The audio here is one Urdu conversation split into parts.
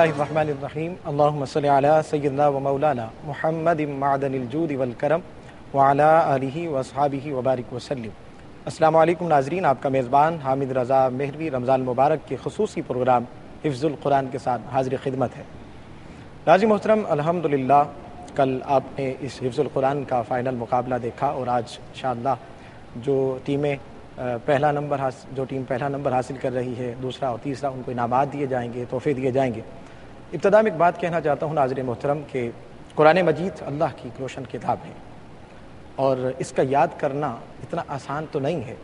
اللہ الرحمن الرحیم اللہم صلی علی سیدنا و مولانا محمد معدن الجود والکرم وعلی آلہ واصحابہ وبارک وسلم۔ السلام علیکم ناظرین، آپ کا میزبان حامد رضا مہروی رمضان مبارک کے خصوصی پروگرام حفظ القرآن کے ساتھ حاضر خدمت ہے۔ ناظرین محترم، الحمدللہ کل آپ نے اس حفظ القرآن کا فائنل مقابلہ دیکھا اور آج انشاءاللہ جو ٹیم پہلا نمبر حاصل کر رہی ہے، دوسرا اور تیسرا، ان کو انعامات دیے جائیں گے، تحفے دیے جائیں گے۔ ابتدا میں ایک بات کہنا چاہتا ہوں ناظرین محترم کہ قرآن مجید اللہ کی روشن کتاب ہے اور اس کا یاد کرنا اتنا آسان تو نہیں ہے،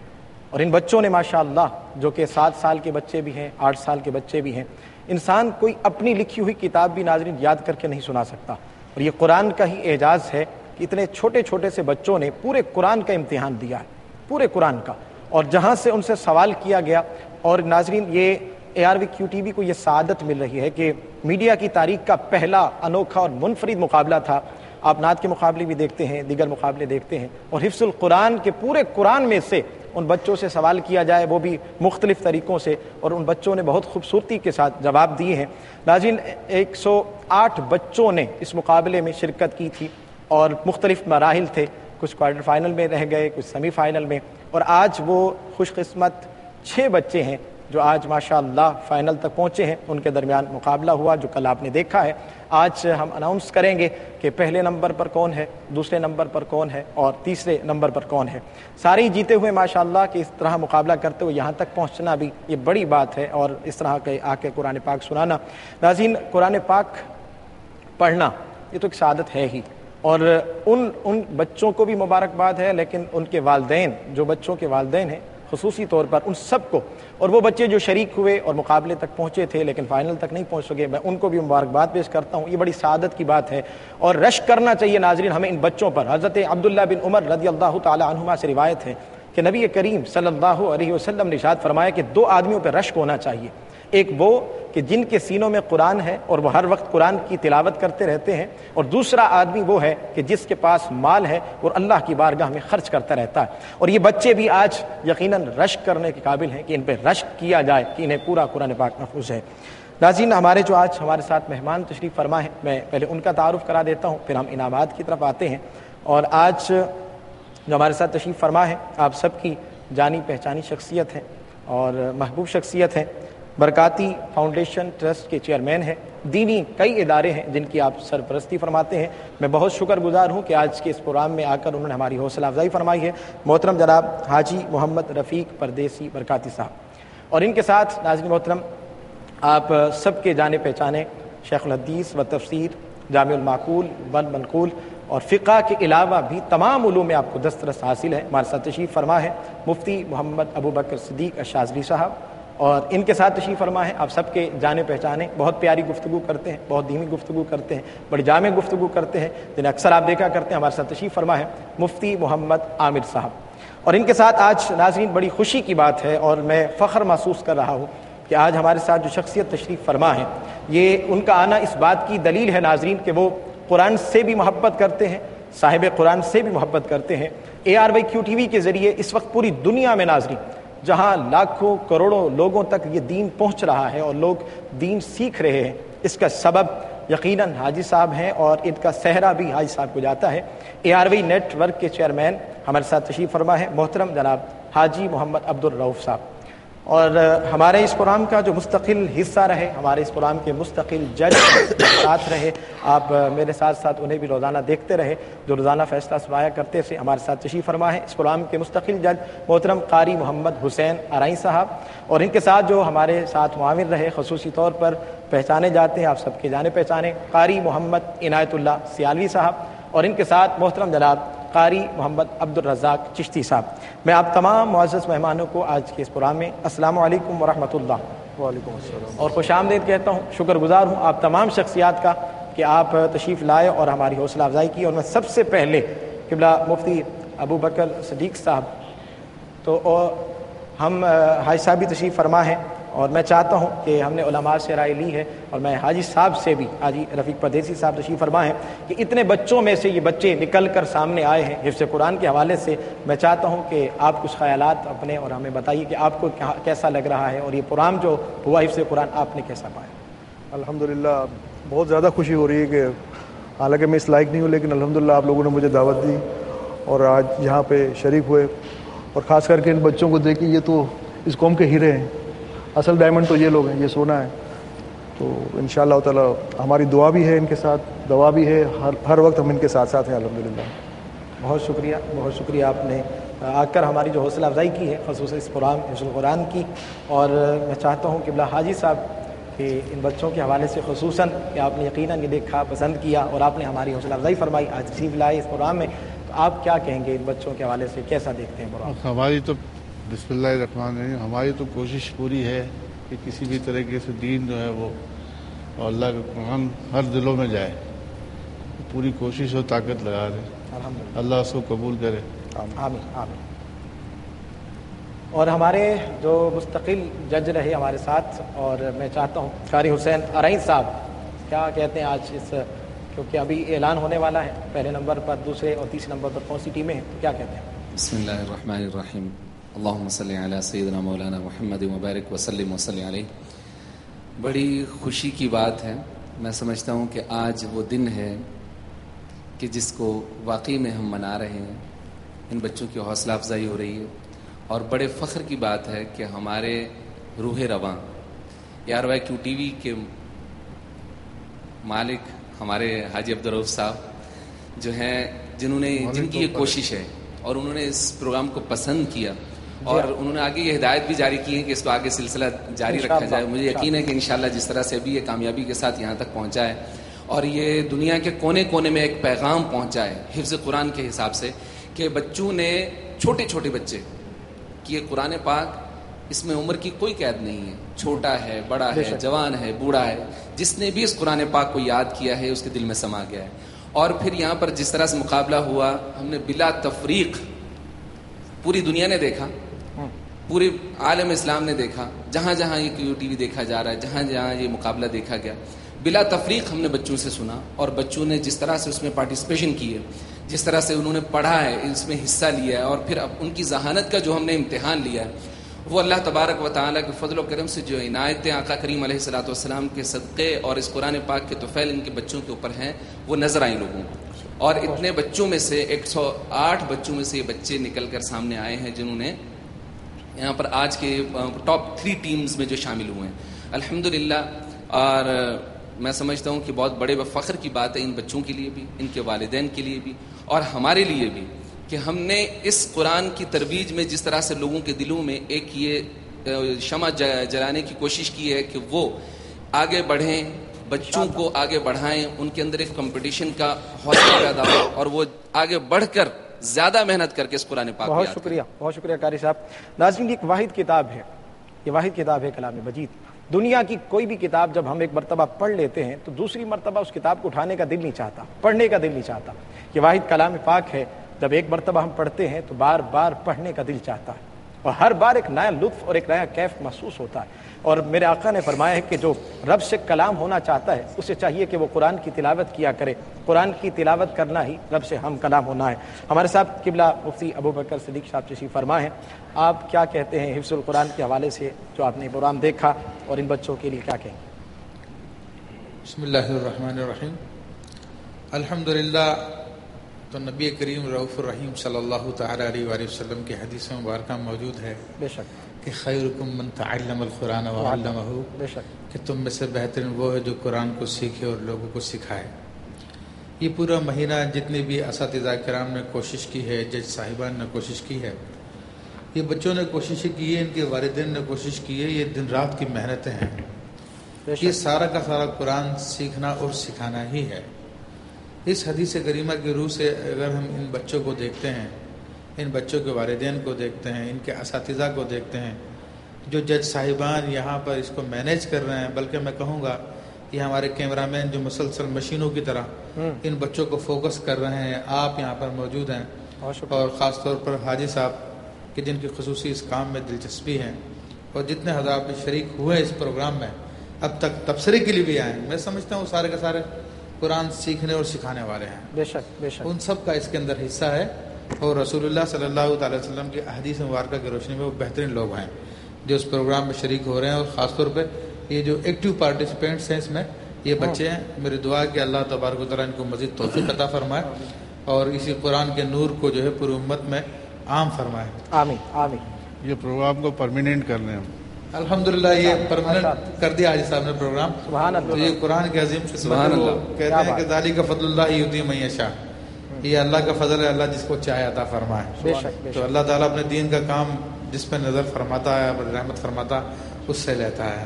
اور ان بچوں نے ماشاءاللہ جو کہ 7 سال کے بچے بھی ہیں، 8 سال کے بچے بھی ہیں، انسان کوئی اپنی لکھی ہوئی کتاب بھی ناظرین یاد کر کے نہیں سنا سکتا، اور یہ قرآن کا ہی اعجاز ہے کہ اتنے چھوٹے چھوٹے سے بچوں نے پورے قرآن کا امتحان دیا ہے، پورے قرآن کا، اور جہاں سے ان سے سوال کیا گیا۔ اور ناظرین یہ ARVQTV کو یہ سعادت مل رہی ہے کہ میڈیا کی تاریخ کا پہلا انوکھا اور منفرد مقابلہ تھا۔ آپ نعت کے مقابلے بھی دیکھتے ہیں، دیگر مقابلے دیکھتے ہیں، اور حفظ القرآن کے پورے قرآن میں سے ان بچوں سے سوال کیا جائے، وہ بھی مختلف طریقوں سے، اور ان بچوں نے بہت خوبصورتی کے ساتھ جواب دیے ہیں۔ ناظرین 108 بچوں نے اس مقابلے میں شرکت کی تھی اور مختلف مراحل تھے، کچھ کوارٹر فائنل میں رہ گئے، کچھ سیمی فائنل میں، اور آج وہ خوش قسمت 6 بچے ہیں جو آج ماشاءاللہ فائنل تک پہنچے ہیں۔ ان کے درمیان مقابلہ ہوا جو کل آپ نے دیکھا ہے۔ آج ہم اناؤنس کریں گے کہ پہلے نمبر پر کون ہے، دوسرے نمبر پر کون ہے اور تیسرے نمبر پر کون ہے۔ سارے جیتے ہوئے ماشاءاللہ کہ اس طرح مقابلہ کرتے ہوئے یہاں تک پہنچنا بھی یہ بڑی بات ہے، اور اس طرح کے آ کے قرآن پاک سنانا۔ ناظرین قرآن پاک پڑھنا یہ تو ایک سعادت ہے ہی، اور ان بچوں کو بھی مبارکباد ہے، لیکن ان کے والدین، جو بچوں کے والدین ہیں خصوصی طور پر ان سب کو، اور وہ بچے جو شریک ہوئے اور مقابلے تک پہنچے تھے لیکن فائنل تک نہیں پہنچ سکے، میں ان کو بھی مبارکباد پیش کرتا ہوں۔ یہ بڑی سعادت کی بات ہے اور رشک کرنا چاہیے ناظرین ہمیں ان بچوں پر۔ حضرت عبداللہ بن عمر رضی اللہ تعالی عنہما سے روایت ہے کہ نبی کریم صلی اللہ علیہ وسلم نے ارشاد فرمایا کہ 2 آدمیوں پہ رشک ہونا چاہیے، ایک وہ کہ جن کے سینوں میں قرآن ہے اور وہ ہر وقت قرآن کی تلاوت کرتے رہتے ہیں، اور دوسرا آدمی وہ ہے کہ جس کے پاس مال ہے اور اللہ کی بارگاہ میں خرچ کرتا رہتا ہے۔ اور یہ بچے بھی آج یقیناً رشک کرنے کے قابل ہیں کہ ان پہ رشک کیا جائے کہ انہیں پورا قرآن پاک محفوظ ہے۔ ناظرین ہمارے جو آج ہمارے ساتھ مہمان تشریف فرما ہیں، میں پہلے ان کا تعارف کرا دیتا ہوں، پھر ہم انعامات کی طرف آتے ہیں۔ اور آج جو ہمارے ساتھ تشریف فرما ہے آپ سب کی جانی پہچانی شخصیت ہے اور محبوب شخصیت ہے، برکاتی فاؤنڈیشن ٹرسٹ کے چیئرمین ہیں، دینی کئی ادارے ہیں جن کی آپ سرپرستی فرماتے ہیں۔ میں بہت شکر گزار ہوں کہ آج کے اس پروگرام میں آ کر انہوں نے ہماری حوصلہ افزائی فرمائی ہے، محترم جناب حاجی محمد رفیق پردیسی برکاتی صاحب۔ اور ان کے ساتھ ناظرین محترم آپ سب کے جانے پہچانے شیخ الحدیث و تفسیر، جامع المعقول والمنقول اور فقہ کے علاوہ بھی تمام علوم میں آپ کو دسترس حاصل ہے، ہمارے ساتھ تشریف فرما ہے مفتی محمد ابوبکر صدیق الشاذلی صاحب، اور ان کے ساتھ تشریف فرما ہے آپ سب کے جانے پہچانے، بہت پیاری گفتگو کرتے ہیں، بہت دینی گفتگو کرتے ہیں، بڑی جامع گفتگو کرتے ہیں، جنہیں اکثر آپ دیکھا کرتے ہیں، ہمارے ساتھ تشریف فرما ہے مفتی محمد عامر صاحب۔ اور ان کے ساتھ آج ناظرین بڑی خوشی کی بات ہے اور میں فخر محسوس کر رہا ہوں کہ آج ہمارے ساتھ جو شخصیت تشریف فرما ہے، یہ ان کا آنا اس بات کی دلیل ہے ناظرین کہ وہ قرآن سے بھی محبت کرتے ہیں، صاحب قرآن سے بھی محبت کرتے ہیں۔ ARVQTV کے ذریعے اس وقت پوری دنیا میں ناظرین جہاں لاکھوں کروڑوں لوگوں تک یہ دین پہنچ رہا ہے اور لوگ دین سیکھ رہے ہیں، اس کا سبب یقیناً حاجی صاحب ہیں، اور ان کا سہرا بھی حاجی صاحب کو جاتا ہے۔ ARV نیٹ ورک کے چیئرمین ہمارے ساتھ تشریف فرما ہے محترم جناب حاجی محمد عبدالرؤف صاحب۔ اور ہمارے اس پروگرام کا جو مستقل حصہ رہے، ہمارے اس پروگرام کے مستقل جج ساتھ رہے، آپ میرے ساتھ ساتھ انہیں بھی روزانہ دیکھتے رہے جو روزانہ فیصلہ سنایا کرتے تھے، ہمارے ساتھ تشریف فرما ہے اس پروگرام کے مستقل جج محترم قاری محمد حسین ارائیں صاحب، اور ان کے ساتھ جو ہمارے ساتھ معاون رہے خصوصی طور پر پہچانے جاتے ہیں، آپ سب کے جانے پہچانے قاری محمد عنایت اللہ سیالوی صاحب، اور ان کے ساتھ محترم جناب قاری محمد عبدالرزاق چشتی صاحب۔ میں آپ تمام معزز مہمانوں کو آج کے اس پروگرام میں السلام علیکم ورحمۃ اللہ وعلیکم السلام اور خوش آمدید کہتا ہوں، شکر گزار ہوں آپ تمام شخصیات کا کہ آپ تشریف لائے اور ہماری حوصلہ افزائی کی۔ اور میں سب سے پہلے قبلہ مفتی ابوبکر صدیق صاحب، تو ہم حاجی صاحب بھی تشریف فرما ہیں، اور میں چاہتا ہوں کہ ہم نے علماء سے رائے لی ہے، اور میں حاجی صاحب سے بھی، حاجی رفیق پردیسی صاحب تشریف فرما ہیں، کہ اتنے بچوں میں سے یہ بچے نکل کر سامنے آئے ہیں حفظ قرآن کے حوالے سے۔ میں چاہتا ہوں کہ آپ کچھ خیالات اپنے اور ہمیں بتائیے کہ آپ کو کیسا لگ رہا ہے، اور یہ پروگرام جو ہوا حفظ قرآن آپ نے کیسا پایا؟ الحمدللہ بہت زیادہ خوشی ہو رہی ہے کہ حالانکہ میں اس لائق نہیں ہوں، لیکن الحمدللہ آپ لوگوں نے مجھے دعوت دی اور آج یہاں پہ شریک ہوئے، اور خاص کر کے ان بچوں کو دیکھ کے یہ تو اس قوم کے ہیرے ہیں، اصل ڈائمنڈ تو یہ لوگ ہیں، یہ سونا ہے. تو انشاءاللہ تعالی ہماری دعا بھی ہے ان کے ساتھ، دوا بھی ہے، ہر وقت ہم ان کے ساتھ ساتھ ہیں الحمدللہ. بہت شکریہ آپ نے آ کر ہماری جو حوصلہ افزائی کی ہے خصوصاً اس پروگرام حفظ القرآن کی. اور میں چاہتا ہوں قبلہ حاجی صاحب کہ ان بچوں کے حوالے سے خصوصاً کہ آپ نے یقیناً یہ دیکھا، پسند کیا اور آپ نے ہماری حوصلہ افزائی فرمائی آج تشریف لائے اس پروگرام میں، تو آپ کیا کہیں گے ان بچوں کے حوالے سے، کیسا دیکھتے ہیں پروگرام؟ ہماری تو بسم اللہ الرحمن الرحیم، ہماری تو کوشش پوری ہے کہ کسی بھی طریقے سے دین جو ہے وہ اور اللہ کا قرآن ہر دلوں میں جائے، پوری کوشش اور طاقت لگا رہے ہیں. الحمدللہ، اللہ اس کو قبول کرے. آمین آمین. اور ہمارے جو مستقل جج رہے ہمارے ساتھ، اور میں چاہتا ہوں قاری حسین ارائیں صاحب کیا کہتے ہیں آج اس، کیونکہ ابھی اعلان ہونے والا ہے پہلے نمبر پر، دوسرے اور تیسرے نمبر پر کون سی ٹیمیں ہیں، تو کیا کہتے ہیں؟ بسم اللہ الرحمن الرحیم. اللہم صلی علی سیدنا مولانا محمد وبارک وسلم وصلی علیہ. بڑی خوشی کی بات ہے. میں سمجھتا ہوں کہ آج وہ دن ہے کہ جس کو واقعی میں ہم منا رہے ہیں. ان بچوں کی حوصلہ افزائی ہو رہی ہے اور بڑے فخر کی بات ہے کہ ہمارے روح رواں یار وائی کیو ٹی وی کے مالک ہمارے حاجی عبدالرؤف صاحب جو ہیں، جنہوں نے جن کی یہ کوشش ہے اور انہوں نے اس پروگرام کو پسند کیا اور انہوں نے آگے یہ ہدایت بھی جاری کی ہے کہ اس کو آگے سلسلہ جاری رکھا جائے. مجھے یقین ہے کہ انشاءاللہ جس طرح سے ابھی یہ کامیابی کے ساتھ یہاں تک پہنچا ہے اور یہ دنیا کے کونے کونے میں ایک پیغام پہنچا ہے حفظ قرآن کے حساب سے، کہ بچوں نے چھوٹے چھوٹے بچے کہ یہ قرآن پاک اس میں عمر کی کوئی قید نہیں ہے، چھوٹا ہے، بڑا ہے، جوان ہے، بوڑھا ہے، جس نے بھی اس قرآن پاک کو یاد کیا ہے اس کے دل میں سما گیا ہے. اور پھر یہاں پر جس طرح سے مقابلہ ہوا، ہم نے بلا تفریق، پوری دنیا نے دیکھا، پورے عالم اسلام نے دیکھا، جہاں جہاں یہ کیو ٹی وی دیکھا جا رہا ہے، جہاں جہاں یہ مقابلہ دیکھا گیا، بلا تفریق ہم نے بچوں سے سنا اور بچوں نے جس طرح سے اس میں پارٹیسپیشن کی ہے، جس طرح سے انہوں نے پڑھا ہے، اس میں حصہ لیا ہے، اور پھر اب ان کی ذہانت کا جو ہم نے امتحان لیا ہے، وہ اللہ تبارک و تعالیٰ کے فضل و کرم سے جو عنایتیں آقا کریم علیہ الصلوۃ والسلام کے صدقے اور اس قرآن پاک کے طفیل ان کے بچوں کے اوپر ہیں، وہ نظر آئیں لوگوں کو. اور اتنے بچوں میں سے 108 بچوں میں سے یہ بچے نکل کر سامنے آئے ہیں جنہوں نے یہاں پر آج کے ٹاپ 3 ٹیمز میں جو شامل ہوئے ہیں الحمدللہ. اور میں سمجھتا ہوں کہ بہت بڑے فخر کی بات ہے ان بچوں کے لیے بھی، ان کے والدین کے لیے بھی اور ہمارے لیے بھی، کہ ہم نے اس قرآن کی ترویج میں جس طرح سے لوگوں کے دلوں میں ایک یہ شمع جلانے کی کوشش کی ہے کہ وہ آگے بڑھیں، بچوں کو آگے بڑھائیں، ان کے اندر ایک کمپٹیشن کا حوصلہ پیدا ہو اور وہ آگے بڑھ کر زیادہ محنت کر کے اس قرآن پاک. بہت شکریہ قاری صاحب. ناظرین یہ ایک واحد کتاب ہے، یہ واحد کتاب ہے کلام مجید. دنیا کی کوئی بھی کتاب جب ہم ایک مرتبہ پڑھ لیتے ہیں تو دوسری مرتبہ اس کتاب کو اٹھانے کا دل نہیں چاہتا، پڑھنے کا دل نہیں چاہتا. یہ واحد کلام پاک ہے، جب ایک مرتبہ ہم پڑھتے ہیں تو بار بار پڑھنے کا دل چاہتا ہے اور ہر بار ایک نیا لطف اور ایک نیا کیف محسوس ہوتا ہے. اور میرے آقا نے فرمایا ہے کہ جو رب سے کلام ہونا چاہتا ہے اسے چاہیے کہ وہ قرآن کی تلاوت کیا کرے. قرآن کی تلاوت کرنا ہی رب سے ہم کلام ہونا ہے. ہمارے ساتھ قبلہ مفتی ابوبکر صدیق صاحب تشریف فرما ہیں. آپ کیا کہتے ہیں حفظ القرآن کے حوالے سے جو آپ نے پروگرام دیکھا اور ان بچوں کے لیے کیا کہیں؟ بسم اللہ الرحمن الرحیم. الحمدللہ. تو نبی کریم رؤوف الرحیم صلی اللہ تعالی علیہ وآلہ وسلم کی حدیث مبارکہ موجود ہے بے شک کہ خیرکم من تعلم القرآن وعلمہ، بے شک کہ تم میں سے بہترین وہ ہے جو قرآن کو سیکھے اور لوگوں کو سکھائے. یہ پورا مہینہ جتنے بھی اساتذہ کرام نے کوشش کی ہے، جج صاحبان نے کوشش کی ہے، یہ بچوں نے کوشش کی ہے، ان کے والدین نے کوشش کی ہے، یہ دن رات کی محنتیں ہیں. یہ سارا کا سارا قرآن سیکھنا اور سکھانا ہی ہے. اس حدیث کریمہ کی روح سے اگر ہم ان بچوں کو دیکھتے ہیں، ان بچوں کے والدین کو دیکھتے ہیں، ان کے اساتذہ کو دیکھتے ہیں، جو جج صاحبان یہاں پر اس کو مینیج کر رہے ہیں، بلکہ میں کہوں گا یہ ہمارے کیمرہ مین جو مسلسل مشینوں کی طرح ان بچوں کو فوکس کر رہے ہیں، آپ یہاں پر موجود ہیں، اور خاص طور پر حاجی صاحب کہ جن کی خصوصی اس کام میں دلچسپی ہے، اور جتنے حضرات بھی شریک ہوئے اس پروگرام میں اب تک تبصرے کے لیے بھی آئے. میں سمجھتا ہوں سارے کے سارے قرآن سیکھنے اور سکھانے والے ہیں. بے شک بے شک ان سب کا اس کے اندر حصہ ہے، اور رسول اللہ صلی اللہ تعالی وسلم کی احادیث مبارکہ کی روشنی میں وہ بہترین لوگ ہیں جو اس پروگرام میں شریک ہو رہے ہیں. اور خاص طور پہ یہ جو ایکٹیو پارٹیسپینٹس ہیں اس میں یہ بچے ہیں. میری دعا ہے کہ اللہ تبارک و تعالیٰ ان کو مزید توفیق عطا فرمائے اور اسی قرآن کے نور کو جو ہے پوری امت میں عام فرمائے. آمین آمین. یہ پروگرام کو پرماننٹ کر لیں ہم. الحمدللہ یہ پرماننٹ کر دیا حاجی صاحب نے پروگرام. سبحان اللہ. تو یہ قرآن کے عظیم سبحان اللہ. کہتے ہیں کہ ذالک فضل اللہ یؤتی من یشاء. یہ اللہ کا فضل ہے, اللہ جس کو چاہے عطا فرمائے. بے شک بے تو شک. اللہ تعالیٰ اپنے دین کا کام جس پہ نظر فرماتا ہے, رحمت فرماتا اس سے لیتا ہے.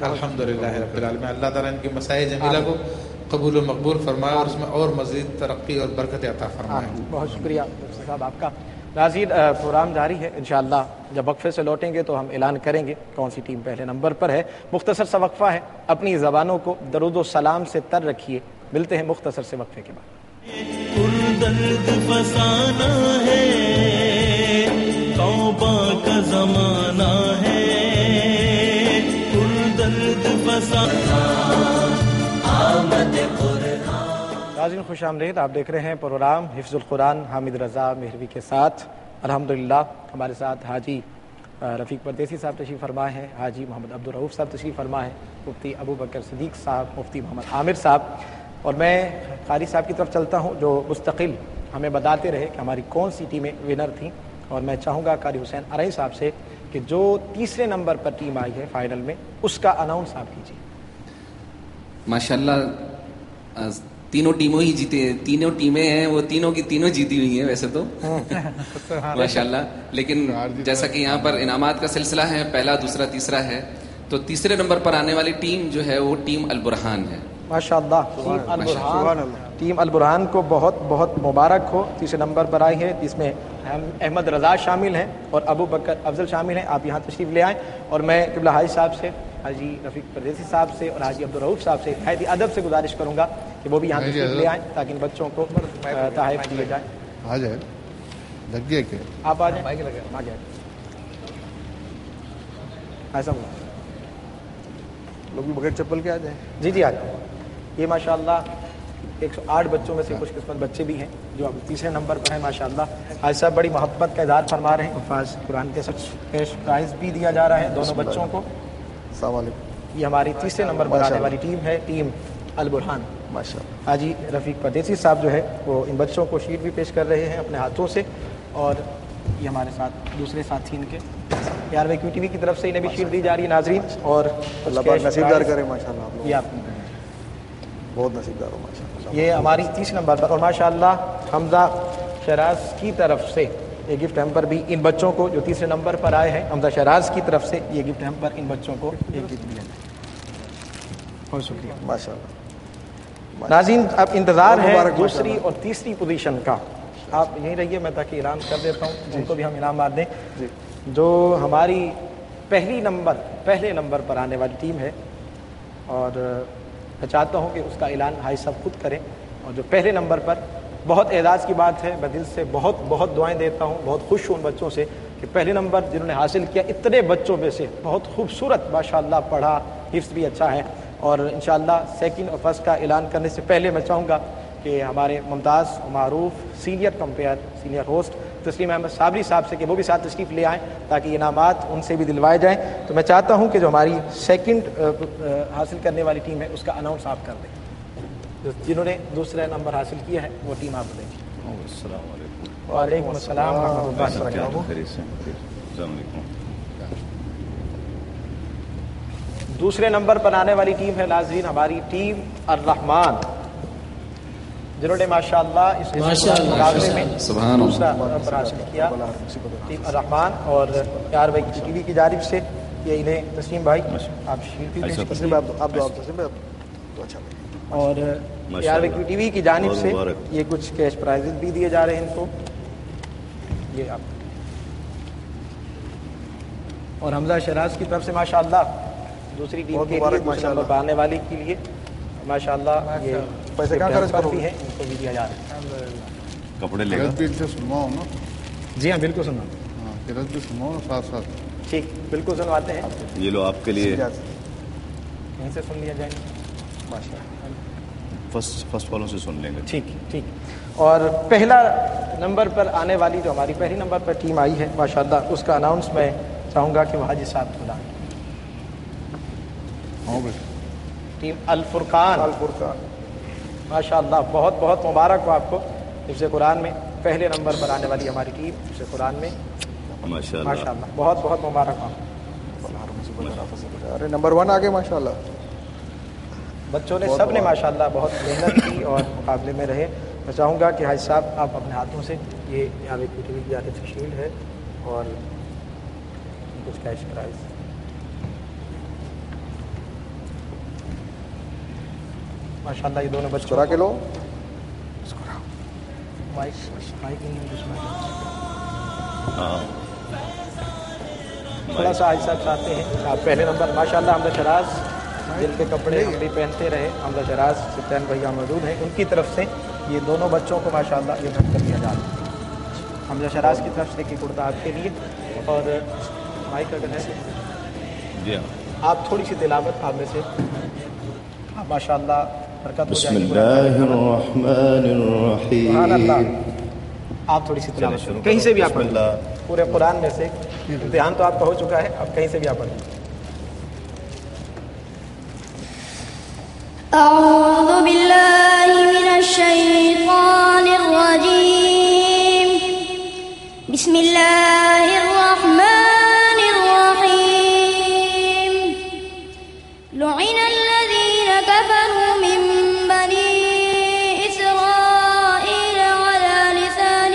الحمدللہ رب العالمین. اللہ تعالیٰ ان کی مسائل جمیلہ کو قبول و مقبول فرمائے اور اس میں اور مزید ترقی اور برکت عطا فرمائے. بہت شکریہ صاحب آپ کا. ناظرین پروگرام جاری ہے, انشاءاللہ جب وقفے سے لوٹیں گے تو ہم اعلان کریں گے کون سی ٹیم پہلے نمبر پر ہے. مختصر سا وقفہ ہے, اپنی زبانوں کو درود و سلام سے تر رکھیے. ملتے ہیں مختصر سے وقفے کے بعد. درد فسانہ ہے, توبہ کا زمانہ ہے, درد فسانہ آمد قرآن. ناظرین خوش آمدید. آپ دیکھ رہے ہیں پروگرام حفظ القرآن حامد رضا مہروی کے ساتھ. الحمدللہ ہمارے ساتھ حاجی رفیق پردیسی صاحب تشریف فرما ہے, حاجی محمد عبدالرؤوف صاحب تشریف فرما ہے, مفتی ابو بکر صدیق صاحب, مفتی محمد عامر صاحب, اور میں قاری صاحب کی طرف چلتا ہوں جو مستقل ہمیں بتاتے رہے کہ ہماری کون سی ٹیمیں ونر تھیں. اور میں چاہوں گا قاری حسین ارئی صاحب سے کہ جو تیسرے نمبر پر ٹیم آئی ہے فائنل میں اس کا اناؤنس آپ کیجیے. ماشاءاللہ تینوں ٹیموں ہی جیتے, تینوں ٹیمیں ہیں وہ تینوں کی تینوں جیتی ہوئی ہیں ویسے تو ماشاءاللہ. لیکن جیسا کہ یہاں پر انعامات کا سلسلہ ہے, پہلا دوسرا تیسرا ہے, تو تیسرے نمبر پر آنے والی ٹیم جو ہے وہ ٹیم البرہان ہے. ماشاءاللہ ٹیم البرہان, ٹیم البرہان کو بہت بہت مبارک ہو. تیسرے نمبر پر آئی ہے جس میں احمد رضا شامل ہیں اور ابو بکر افضل شامل ہیں. آپ یہاں تشریف لے آئیں اور میں قبلہ حاجی صاحب سے, حاجی رفیق پردیسی صاحب سے اور حاجی عبدالرؤوف صاحب سے نہایت ادب سے گزارش کروں گا کہ وہ بھی یہاں تشریف لے آئیں تاکہ ان بچوں کو تحائف دیے جائیں. آ جائے لگ گیا کہ آپ آ جائیں. آ جائیں ایسا لوگ بھی بغیر چپل کے آ جائیں. جی جی آ جائیں. یہ ماشاءاللہ 108 بچوں میں سے خوش قسمت بچے بھی ہیں جو اب تیسرے نمبر پر ہیں. ماشاءاللہ حاج صاحب بڑی محبت کا اظہار فرما رہے ہیں. حفاظ قرآن کے سچ کیش پرائز بھی دیا جا رہا ہے دونوں بچوں کو. السلام علیکم. یہ ہماری تیسرے نمبر پر آنے والی ٹیم ہے, ٹیم البرہان. ماشاءاللہ. حاجی رفیق پردیسی صاحب جو ہے وہ ان بچوں کو شیٹ بھی پیش کر رہے ہیں اپنے ہاتھوں سے, اور یہ ہمارے ساتھ دوسرے ساتھی ان کے یار وے کیو ٹی وی کی طرف سے انہیں بھی شیٹ دی جا رہی ہے. ناظرین اور اللہ پاک نصیبدار کرے ماشاءاللہ. آپ لوگ یہ آپ بہت نصیبدار ہو ماشاءاللہ. یہ ہماری تیسرے نمبر پر, اور ماشاءاللہ حمزہ شہراز کی طرف سے یہ گفٹ ہیمپر بھی ان بچوں کو جو تیسرے نمبر پر آئے ہیں, حمزہ شہراز کی طرف سے یہ گفٹ ہیمپر ان بچوں کو ایک گفٹ ملے. بہت شکریہ ماشاءاللہ. ناظرین اب انتظار ہے مبارک دوسری اور تیسری پوزیشن کا. آپ یہیں رہیے میں تاکہ اعلان کر دیتا ہوں, ان کو بھی ہم انعامات دیں. جو ہماری پہلے نمبر پر آنے والی ٹیم ہے, اور میں چاہتا ہوں کہ اس کا اعلان حاجی صاحب خود کریں. اور جو پہلے نمبر پر, بہت اعزاز کی بات ہے, میں دل سے بہت بہت دعائیں دیتا ہوں, بہت خوش ہوں ان بچوں سے کہ پہلے نمبر جنہوں نے حاصل کیا اتنے بچوں میں سے بہت خوبصورت ماشاءاللہ, پڑھا, حفظ بھی اچھا ہے. اور انشاءاللہ سیکنڈ اور فرسٹ کا اعلان کرنے سے پہلے میں چاہوں گا کہ ہمارے ممتاز معروف سینئر ہوسٹ تسلیم احمد صابری صاحب سے کہ وہ بھی ساتھ تشریف لے آئیں تاکہ انعامات ان سے بھی دلوائے جائیں. تو میں چاہتا ہوں کہ جو ہماری سیکنڈ حاصل کرنے والی ٹیم ہے اس کا اناؤنس آپ کر دیں. جنہوں نے دوسرا نمبر حاصل کیا ہے وہ ٹیم آپ دیں. السلام علیکم. وعلیکم السلام ورحمۃ اللہ وبرکاتہ. السلام علیکم. دوسرے نمبر پر آنے والی ٹیم ہے ناظرین ہماری ٹیم الرحمان, جنہوں نے ماشاءاللہ اس مقابلے میں دوسرا نمبر حاصل کیا. ٹیم الرحمان اور یار بھائی ٹی وی کی جانب سے یہ انہیں تسلیم بھائی آپ شیٹ بھی پیش کیجیے, اور یار بھائی ٹی وی کی جانب سے یہ کچھ کیش پرائزز بھی دیے جا رہے ہیں ان کو. یہ آپ اور حمزہ شہراز کی طرف سے ماشاءاللہ دوسری ٹیم کے لیے دوسرے نمبر پر آنے والی کے لیے ماشاءاللہ یہ پیسے کہاں خرچ کرو بھی ہے, ان کو بھی دیا جا رہا ہے. کپڑے لے کر بھی سے سنواؤں نا. جی ہاں بالکل سنوا. ہاں قرت بھی سنواؤں نا ساتھ ساتھ. ٹھیک بالکل سنواتے ہیں. یہ لو آپ کے لیے یہیں سے سن لیا جائے فرسٹ والوں سے سن لیں گے. ٹھیک. اور پہلا نمبر پر آنے والی جو ہماری پہلی نمبر پر ٹیم آئی ہے ماشاءاللہ اس کا اناؤنس میں چاہوں گا کہ وہ حاجی صاحب خدا. ہاں بیٹا ٹیم الفرقان. الفرقان. ماشاء اللہ بہت بہت مبارک ہو آپ کو حفظ قرآن میں پہلے نمبر پر آنے والی ہماری ٹیم حفظ قرآن میں. ماشاء ماشاء اللہ. اللہ بہت بہت مبارک ہو. ارے نمبر 1 آگے ماشاء اللہ. بچوں نے سب نے ماشاءاللہ بہت محنت کی اور مقابلے میں رہے. میں چاہوں گا کہ حاج صاحب آپ اپنے ہاتھوں سے یہ جاوید ٹی وی کی جانب سے شیلڈ ہے اور کچھ کیش پرائز. ماشاءاللہ یہ دونوں بچوں چرا کے لو. مائک ہاں تھوڑا سا حاج صاحب چاہتے ہیں آپ پہلے نمبر. ماشاءاللہ حمزہ شراز دل کے کپڑے ہم بھی پہنتے رہے. حمزہ شراز سفیان بھیا موجود ہیں, ان کی طرف سے یہ دونوں بچوں کو ماشاءاللہ یہ بھیٹ کر دیا جاتا ہے. حمزہ شراز کی طرف سے کہ کرتا آپ کے لیے. اور مائک اگر ہے جی ہاں. آپ تھوڑی سی تلاوت آپ میں سے ماشاءاللہ برکت ہو بسم جائے گی. اللہ الرحمن سبحان اللہ. الرحیم. آپ تھوڑی سی تلاوت کہیں سے بھی آپ پڑھ لیں. پورے قرآن میں سے امتحان تو آپ کا ہو چکا ہے, اب کہیں سے بھی آپ پڑھ لیں. أعوذ بالله من الشيطان الرجيم بسم الله الرحمن الرحيم لعن الذين كفروا من بني إسرائيل على لسان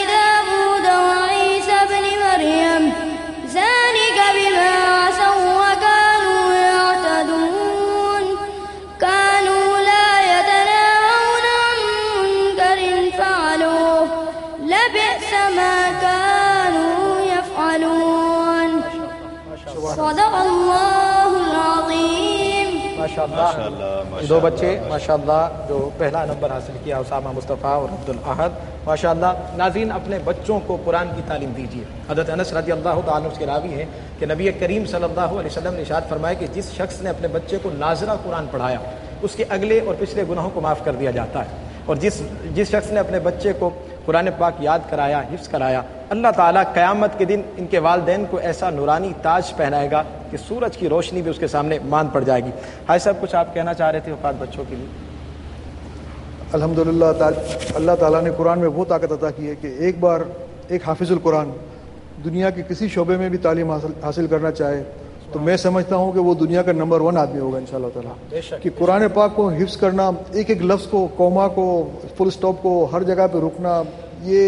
داود وعيسى بن مريم ذلك بما عصوا وكانوا يعتدون كانوا لا يتناهون عن منكر فعلوه لبئس ما كانوا يفعلون صدق الله العظيم. ماشاءاللہ دو بچے ماشاءاللہ جو پہلا نمبر حاصل کیا اسامہ مصطفیٰ اور عبد الاحد. ماشاءاللہ ناظرین اپنے بچوں کو قرآن کی تعلیم دیجیے. حضرت انس رضی اللہ تعالیٰ عنہ کے راوی ہیں کہ نبی کریم صلی اللہ علیہ وسلم نے ارشاد فرمایا کہ جس شخص نے اپنے بچے کو ناظرہ قرآن پڑھایا اس کے اگلے اور پچھلے گناہوں کو معاف کر دیا جاتا ہے. اور جس شخص نے اپنے بچے کو قرآن پاک یاد کرایا, حفظ کرایا, اللہ تعالیٰ قیامت کے دن ان کے والدین کو ایسا نورانی تاج پہنائے گا کہ سورج کی روشنی بھی اس کے سامنے ماند پڑ جائے گی. حاج صاحب کچھ آپ کہنا چاہ رہے تھے وفات بچوں کے لیے؟ الحمدللہ اللہ تعالیٰ نے قرآن میں وہ طاقت عطا کی ہے کہ ایک بار ایک حافظ القرآن دنیا کے کسی شعبے میں بھی تعلیم حاصل کرنا چاہے تو میں سمجھتا ہوں کہ وہ دنیا کا نمبر 1 آدمی ہوگا انشاءاللہ تعالیٰ. کہ قرآن پاک کو حفظ کرنا, ایک ایک لفظ کو, کوما کو, فل سٹاپ کو ہر جگہ پہ رکنا, یہ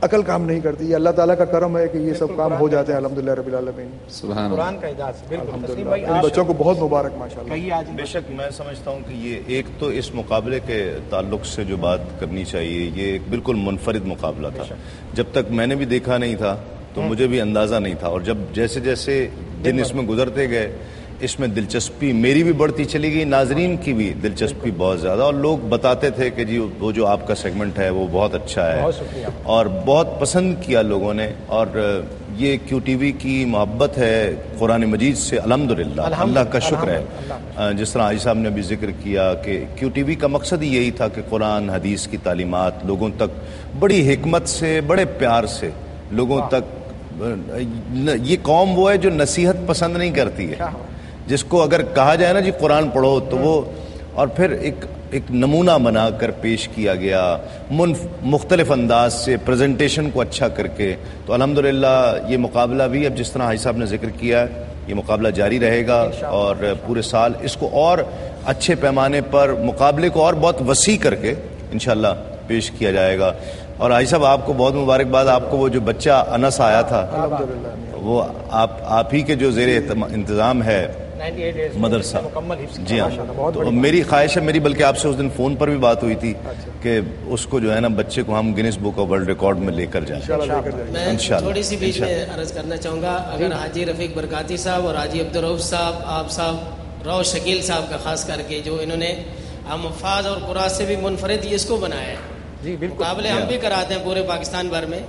عقل کام نہیں کرتی. یہ اللہ تعالیٰ کا کرم ہے کہ یہ سب کام ہو جاتے ہیں الحمدللہ رب العالمین. سبحان قرآن کا اعجاز. بالکل ان بچوں کو بہت مبارک ماشاءاللہ. بے شک میں سمجھتا ہوں کہ یہ ایک تو اس مقابلے کے تعلق سے جو بات کرنی چاہیے, یہ ایک بالکل منفرد مقابلہ تھا. جب تک میں نے بھی دیکھا نہیں تھا تو مجھے بھی اندازہ نہیں تھا, اور جب جیسے جیسے دن اس میں گزرتے گئے اس میں دلچسپی میری بھی بڑھتی چلی گئی, ناظرین کی بھی دلچسپی بہت زیادہ, اور لوگ بتاتے تھے کہ جی وہ جو آپ کا سیگمنٹ ہے وہ بہت اچھا ہے, اور بہت پسند کیا لوگوں نے. اور یہ کیو ٹی وی کی محبت ہے قرآن مجید سے الحمدللہ, اللہ کا شکر ہے. جس طرح حاجی صاحب نے بھی ذکر کیا کہ کیو ٹی وی کا مقصد ہی یہی تھا کہ قرآن حدیث کی تعلیمات لوگوں تک بڑی حکمت سے, بڑے پیار سے لوگوں تک. یہ قوم وہ ہے جو نصیحت پسند نہیں کرتی ہے, جس کو اگر کہا جائے نا جی قرآن پڑھو تو وہ, اور پھر ایک نمونہ بنا کر پیش کیا گیا مختلف انداز سے, پریزنٹیشن کو اچھا کر کے. تو الحمدللہ یہ مقابلہ بھی اب جس طرح حاجی صاحب نے ذکر کیا ہے یہ مقابلہ جاری رہے گا, اور پورے سال اس کو اور اچھے پیمانے پر مقابلے کو اور بہت وسیع کر کے انشاءاللہ پیش کیا جائے گا. اور حاجی صاحب آپ کو بہت مبارکباد. آپ کو وہ جو بچہ انس آیا تھا وہ آپ ہی کے جو زیر انتظام ہے مدرسہ, جی ہاں, تو میری خواہش ہے, میری بلکہ آپ سے اس دن فون پر بھی بات ہوئی تھی کہ اس کو جو ہے نا بچے کو ہم grains book of world record میں لے کر جائیں. میں تھوڑی سی بیچ میں عرض کرنا چاہوں گا, اگر حاجی رفیق برکاتی صاحب اور حاجی عبدالرؤف صاحب, آپ صاحب, رو شکیل صاحب کا خاص کر کے جو انہوں نے ہم حفاظ اور قرآن سے بھی منفرد اس کو بنایا ہے. جی بالکل مقابلے ہم بھی کراتے ہیں پورے پاکستان بھر میں.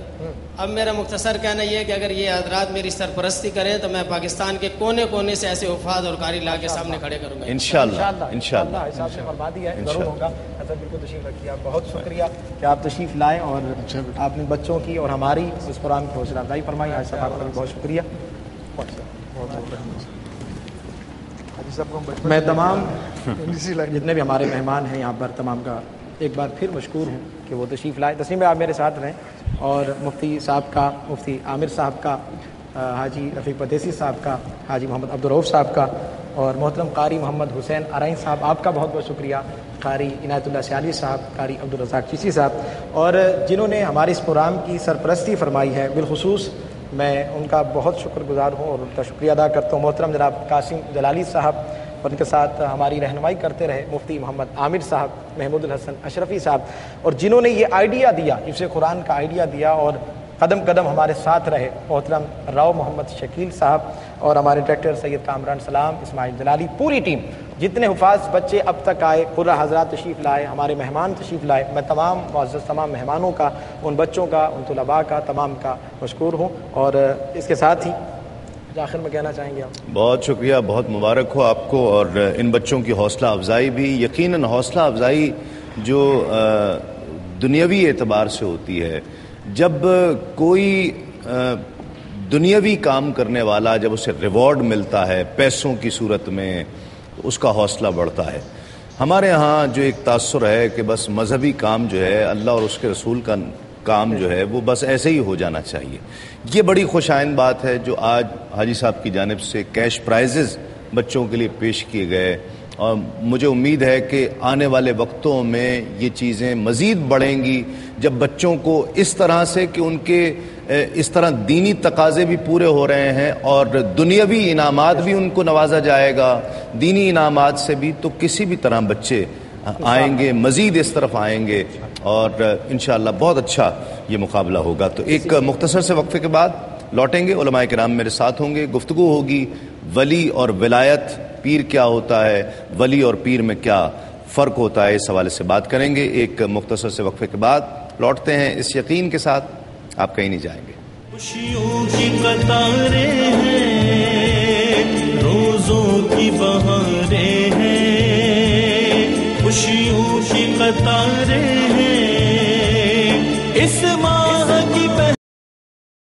اب میرا مختصر کہنا یہ ہے کہ اگر یہ حضرات میری سرپرستی کریں تو میں پاکستان کے کونے کونے سے ایسے حفاظ اور قاری لا کے سامنے کھڑے کروں گا انشاءاللہ. انشاءاللہ حساب سے فرما دیا ہے, ضرور ہوگا. حضرت بالکل تشریف رکھیے. بہت شکریہ کہ آپ تشریف لائے اور آپ نے بچوں کی اور ہماری اس قرآن کی حوصلہ افزائی فرمائی. حاج صاحب آپ کا بھی بہت شکریہ. میں تمام جتنے بھی ہمارے مہمان ہیں یہاں پر تمام کا ایک بار پھر مشکور ہوں کہ وہ تشریف لائے. تسلیم میں آپ میرے ساتھ رہیں, اور مفتی صاحب کا, مفتی عامر صاحب کا, حاجی رفیق پردیسی صاحب کا, حاجی محمد عبدالرؤف صاحب کا, اور محترم قاری محمد حسین ارائیں صاحب, آپ کا بہت بہت شکریہ. قاری عنایت اللہ سیالی صاحب, قاری عبدالرزاق چیسی صاحب, اور جنہوں نے ہمارے اس پروگرام کی سرپرستی فرمائی ہے, بالخصوص میں ان کا بہت شکر گزار ہوں اور ان کا شکریہ ادا کرتا ہوں. محترم جناب قاسم جلالی صاحب, اور ان کے ساتھ ہماری رہنمائی کرتے رہے مفتی محمد عامر صاحب, محمود الحسن اشرفی صاحب, اور جنہوں نے یہ آئیڈیا دیا, حفظ قرآن کا آئیڈیا دیا اور قدم قدم ہمارے ساتھ رہے, محترم راؤ محمد شکیل صاحب, اور ہمارے ڈائریکٹر سید کامران سلام, اسماعیل جلالی, پوری ٹیم, جتنے حفاظ بچے اب تک آئے, قرہ حضرات تشریف لائے, ہمارے مہمان تشریف لائے, میں تمام معزز تمام مہمانوں کا, ان بچوں کا, ان طلباء کا, تمام کا مشکور ہوں. اور اس کے ساتھ ہی آخر میں کہنا چاہیں گے آپ؟ بہت شکریہ, بہت مبارک ہو آپ کو, اور ان بچوں کی حوصلہ افزائی بھی, یقیناً حوصلہ افزائی جو دنیاوی اعتبار سے ہوتی ہے. جب کوئی دنیاوی کام کرنے والا, جب اسے ریوارڈ ملتا ہے پیسوں کی صورت میں, تو اس کا حوصلہ بڑھتا ہے. ہمارے ہاں جو ایک تاثر ہے کہ بس مذہبی کام جو ہے, اللہ اور اس کے رسول کا کام جو ہے, وہ بس ایسے ہی ہو جانا چاہیے. یہ بڑی خوش آئند بات ہے جو آج حاجی صاحب کی جانب سے کیش پرائزز بچوں کے لیے پیش کیے گئے, اور مجھے امید ہے کہ آنے والے وقتوں میں یہ چیزیں مزید بڑھیں گی, جب بچوں کو اس طرح سے کہ ان کے اس طرح دینی تقاضے بھی پورے ہو رہے ہیں اور دنیاوی انعامات بھی ان کو نوازا جائے گا, دینی انعامات سے بھی, تو کسی بھی طرح بچے آئیں گے, مزید اس طرف آئیں گے, اور انشاءاللہ بہت اچھا یہ مقابلہ ہوگا. تو ایک مختصر سے وقفے کے بعد لوٹیں گے, علماء کرام میرے ساتھ ہوں گے, گفتگو ہوگی ولی اور ولایت, پیر کیا ہوتا ہے, ولی اور پیر میں کیا فرق ہوتا ہے, اس حوالے سے بات کریں گے. ایک مختصر سے وقفے کے بعد لوٹتے ہیں اس یقین کے ساتھ آپ کہیں نہیں جائیں گے. خوشیوں کی قطاریں ہیں, روزوں کی بہاریں ہیں, خوشیوں کی قطاریں